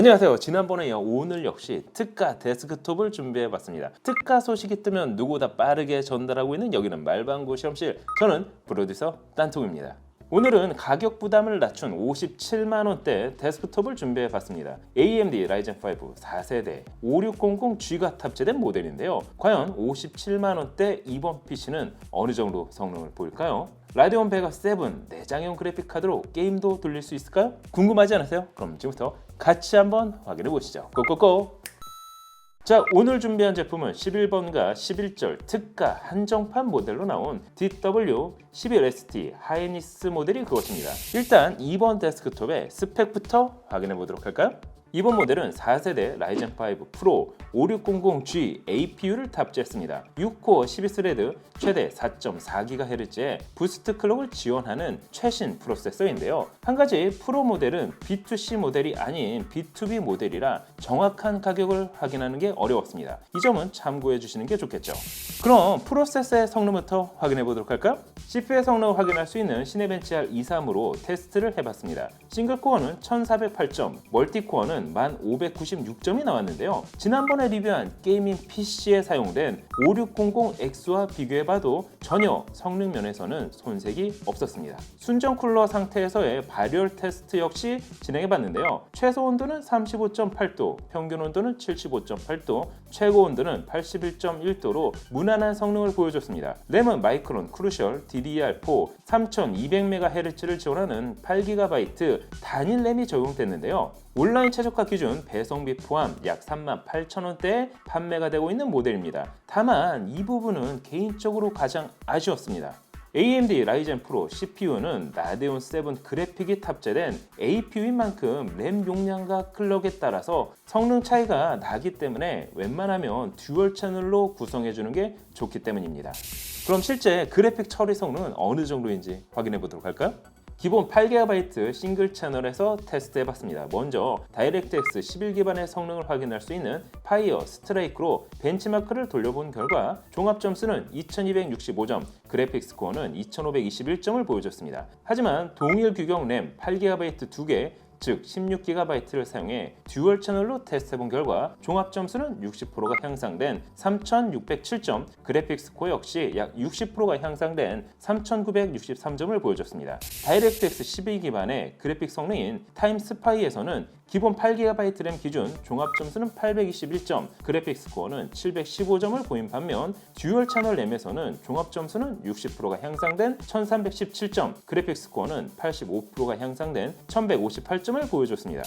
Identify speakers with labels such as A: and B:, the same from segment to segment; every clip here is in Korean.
A: 안녕하세요. 지난번에 이어 오늘 역시 특가 데스크톱을 준비해봤습니다. 특가 소식이 뜨면 누구보다 빠르게 전달하고 있는 여기는 말방구 실험실, 저는 프로듀서 딴통입니다. 오늘은 가격 부담을 낮춘 57만원대 데스크톱을 준비해봤습니다. AMD Ryzen5 4세대 5600G가 탑재된 모델인데요. 과연 57만원대 이번 PC는 어느 정도 성능을 보일까요? 라데온 베가 7 내장형 그래픽카드로 게임도 돌릴 수 있을까요? 궁금하지 않으세요? 그럼 지금부터 같이 한번 확인해 보시죠. 고고고! 자, 오늘 준비한 제품은 11번과 11절 특가 한정판 모델로 나온 DW11ST 하이니스 모델이 그것입니다. 일단 이번 데스크톱의 스펙부터 확인해 보도록 할까요? 이번 모델은 4세대 라이젠5 프로 5600G APU를 탑재했습니다. 6코어 12스레드 최대 4.4GHz의 부스트 클럭을 지원하는 최신 프로세서인데요. 한 가지 프로 모델은 B2C 모델이 아닌 B2B 모델이라 정확한 가격을 확인하는 게 어려웠습니다. 이 점은 참고해 주시는 게 좋겠죠. 그럼 프로세서의 성능부터 확인해 보도록 할까요? CPU의 성능을 확인할 수 있는 시네벤치 R23으로 테스트를 해봤습니다. 싱글코어는 1408점, 멀티코어는 1596점이 나왔는데요. 지난번에 리뷰한 게이밍 PC에 사용된 5600X와 비교해봐도 전혀 성능 면에서는 손색이 없었습니다. 순정 쿨러 상태에서의 발열 테스트 역시 진행해봤는데요. 최소 온도는 35.8도, 평균 온도는 75.8도, 최고 온도는 81.1도로 무난한 성능을 보여줬습니다. 램은 마이크론 크루셜 DDR4 3200MHz를 지원하는 8GB 단일 램이 적용됐는데요. 온라인 최저가 기준 배송비 포함 약 38,000원대에 판매가 되고 있는 모델입니다. 다만 이 부분은 개인적으로 가장 아쉬웠습니다. AMD 라이젠 프로 CPU는 라데온 7 그래픽이 탑재된 APU인 만큼 램 용량과 클럭에 따라서 성능 차이가 나기 때문에 웬만하면 듀얼 채널로 구성해주는 게 좋기 때문입니다. 그럼 실제 그래픽 처리 성능은 어느 정도인지 확인해 보도록 할까요? 기본 8GB 싱글 채널에서 테스트해봤습니다. 먼저 다이렉트X 11 기반의 성능을 확인할 수 있는 파이어 스트라이크로 벤치마크를 돌려본 결과 종합 점수는 2265점, 그래픽 스코어는 2521점을 보여줬습니다. 하지만 동일 규격 램 8GB 2개, 즉 16GB를 사용해 듀얼 채널로 테스트해본 결과 종합 점수는 60%가 향상된 3607점, 그래픽 스코어 역시 약 60%가 향상된 3963점을 보여줬습니다. 다이렉트X 12 기반의 그래픽 성능인 타임스파이에서는 기본 8GB 램 기준 종합 점수는 821점, 그래픽 스코어는 715점을 보인 반면 듀얼 채널 램에서는 종합 점수는 60%가 향상된 1317점, 그래픽 스코어는 85%가 향상된 1158점을 보여줬습니다.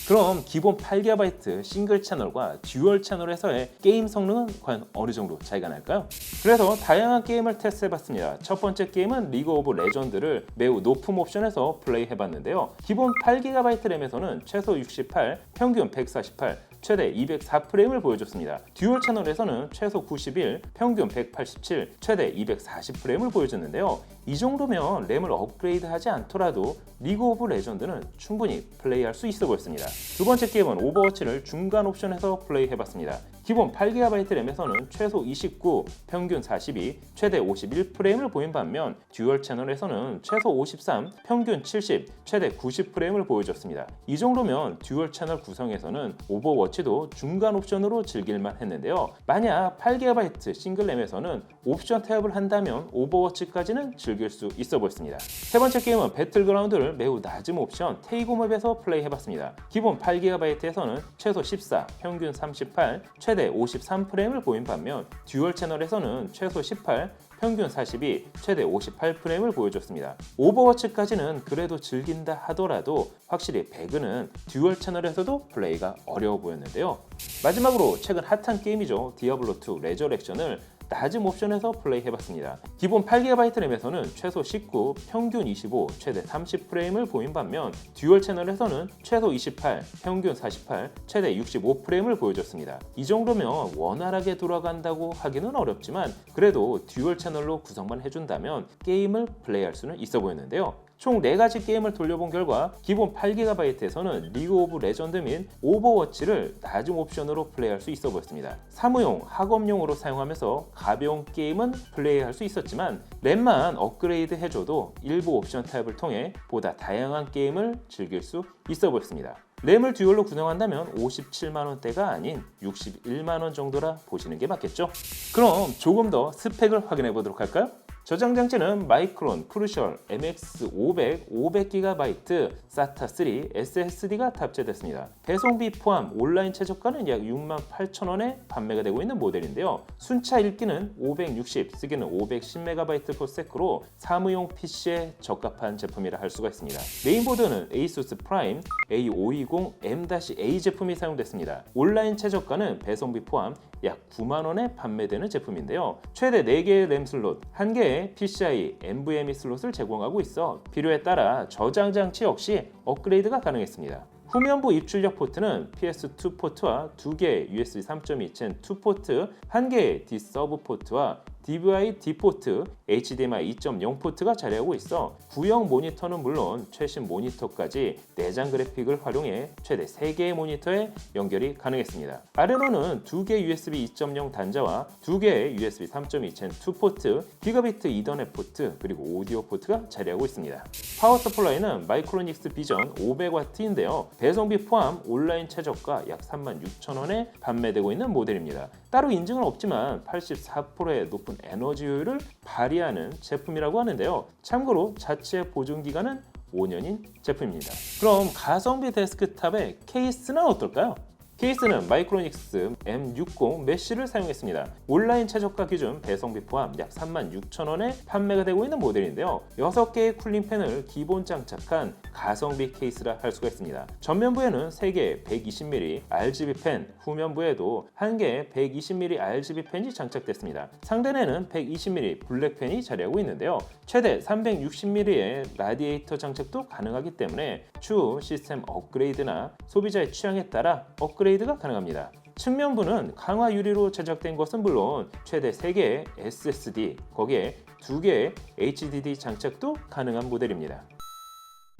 A: 그럼 기본 8GB 싱글 채널과 듀얼 채널에서의 게임 성능은 과연 어느 정도 차이가 날까요? 그래서 다양한 게임을 테스트해봤습니다. 첫 번째 게임은 리그 오브 레전드를 매우 높은 옵션에서 플레이해봤는데요. 기본 8GB 램에서는 최소 68, 평균 148, 최대 204프레임을 보여줬습니다. 듀얼 채널에서는 최소 91, 평균 187, 최대 240프레임을 보여줬는데요. 이 정도면 램을 업그레이드하지 않더라도 리그 오브 레전드는 충분히 플레이할 수 있어 보였습니다. 두 번째 게임은 오버워치를 중간 옵션에서 플레이해봤습니다. 기본 8GB 램에서는 최소 29, 평균 42, 최대 51프레임을 보인 반면 듀얼 채널에서는 최소 53, 평균 70, 최대 90프레임을 보여줬습니다. 이 정도면 듀얼 채널 구성에서는 오버워치도 중간 옵션으로 즐길만 했는데요. 만약 8GB 싱글 램에서는 옵션 태업을 한다면 오버워치까지는 즐길 수 있어 보였습니다. 세 번째 게임은 배틀그라운드를 매우 낮은 옵션 테이고 맵에서 플레이해봤습니다. 기본 8GB에서는 최소 14, 평균 38, 최대 53프레임을 보인 반면 듀얼 채널에서는 최소 18, 평균 42, 최대 58프레임을 보여줬습니다. 오버워치까지는 그래도 즐긴다 하더라도 확실히 배그는 듀얼 채널에서도 플레이가 어려워 보였는데요. 마지막으로 최근 핫한 게임이죠. 디아블로2 레저렉션을 낮은 옵션에서 플레이해봤습니다. 기본 8GB 램에서는 최소 19, 평균 25, 최대 30프레임을 보인 반면 듀얼 채널에서는 최소 28, 평균 48, 최대 65프레임을 보여줬습니다. 이 정도면 원활하게 돌아간다고 하기는 어렵지만 그래도 듀얼 채널로 구성만 해준다면 게임을 플레이할 수는 있어 보였는데요. 총 4가지 게임을 돌려본 결과 기본 8GB에서는 리그 오브 레전드 및 오버워치를 낮은 옵션으로 플레이할 수 있어 보였습니다. 사무용, 학업용으로 사용하면서 가벼운 게임은 플레이할 수 있었지만 램만 업그레이드 해줘도 일부 옵션 타입을 통해 보다 다양한 게임을 즐길 수 있어 보였습니다. 램을 듀얼로 구성한다면 57만원대가 아닌 61만원 정도라 보시는 게 맞겠죠? 그럼 조금 더 스펙을 확인해 보도록 할까요? 저장 장치는 마이크론 크루셜 MX500 500GB SATA 3 SSD가 탑재됐습니다. 배송비 포함 온라인 최저가는 약 68,000원에 판매가 되고 있는 모델인데요. 순차 읽기는 560, 쓰기는 510MB/s로 사무용 PC에 적합한 제품이라 할 수가 있습니다. 메인보드는 ASUS 프라임 A520M-A 제품이 사용됐습니다. 온라인 최저가는 배송비 포함 약 9만원에 판매되는 제품인데요. 최대 4개의 램 슬롯, 1개의 PCI NVMe 슬롯을 제공하고 있어 필요에 따라 저장 장치 역시 업그레이드가 가능했습니다. 후면부 입출력 포트는 PS2 포트와 2개의 USB 3.2 젠 2 포트, 1개의 D 서브 포트와 DVI D 포트, HDMI 2.0 포트가 자리하고 있어 구형 모니터는 물론 최신 모니터까지 내장 그래픽을 활용해 최대 3개의 모니터에 연결이 가능했습니다. 아래로는 2개의 USB 2.0 단자와 2개의 USB 3.2 젠 2 포트, 기가비트 이더넷 포트, 그리고 오디오 포트가 자리하고 있습니다. 파워 서플라이는 마이크로닉스 비전 500W인데요. 배송비 포함 온라인 최저가 약 36,000원에 판매되고 있는 모델입니다. 따로 인증은 없지만 84%의 높은 에너지 효율을 발휘하는 제품이라고 하는데요. 참고로 자체 보증 기간은 5년인 제품입니다. 그럼 가성비 데스크탑의 케이스는 어떨까요? 케이스는 마이크로닉스 M60 메쉬를 사용했습니다. 온라인 최저가 기준 배송비 포함 약 36,000원에 판매가 되고 있는 모델인데요. 6개의 쿨링팬을 기본 장착한 가성비 케이스라 할 수가 있습니다. 전면부에는 3개의 120mm RGB 팬, 후면부에도 1개의 120mm RGB 팬이 장착됐습니다. 상단에는 120mm 블랙 팬이 자리하고 있는데요. 최대 360mm의 라디에이터 장착도 가능하기 때문에 추후 시스템 업그레이드나 소비자의 취향에 따라 업그레이드가 가능합니다. 측면부는 강화 유리로 제작된 것은 물론 최대 3개의 SSD, 거기에 2개의 HDD 장착도 가능한 모델입니다.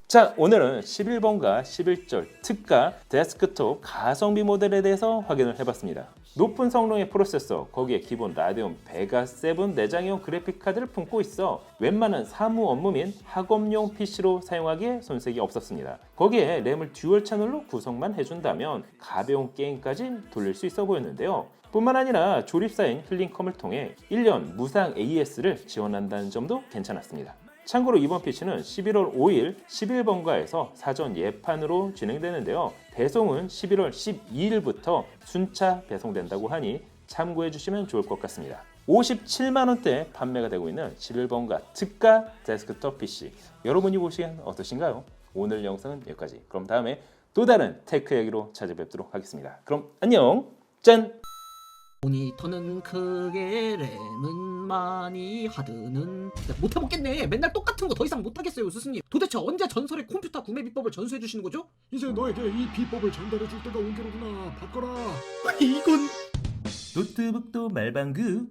A: 자, 오늘은 11번가 11절 특가 데스크톱 가성비 모델에 대해서 확인을 해봤습니다. 높은 성능의 프로세서, 거기에 기본 라데온 베가 7 내장형 그래픽카드를 품고 있어 웬만한 사무 업무 및 학업용 PC로 사용하기에 손색이 없었습니다. 거기에 램을 듀얼 채널로 구성만 해준다면 가벼운 게임까지 돌릴 수 있어 보였는데요. 뿐만 아니라 조립사인 힐링컴을 통해 1년 무상 AS를 지원한다는 점도 괜찮았습니다. 참고로 이번 PC는 11월 5일 11번가에서 사전 예판으로 진행되는데요. 배송은 11월 12일부터 순차 배송된다고 하니 참고해 주시면 좋을 것 같습니다. 57만원대 판매가 되고 있는 11번가 특가 데스크톱 PC, 여러분이 보시기엔 어떠신가요? 오늘 영상은 여기까지. 그럼 다음에 또 다른 테크 얘기로 찾아뵙도록 하겠습니다. 그럼 안녕. 짠!
B: 모니터는 크게 램은 많이 하드는 못 해먹겠네. 맨날 똑같은 거 더 이상 못하겠어요 스승님. 도대체 언제 전설의 컴퓨터 구매 비법을 전수해 주시는 거죠?
C: 이제 너에게 이 비법을 전달해 줄 때가 온 게로구나. 바꿔라.
B: 이건
A: 노트북도 말방구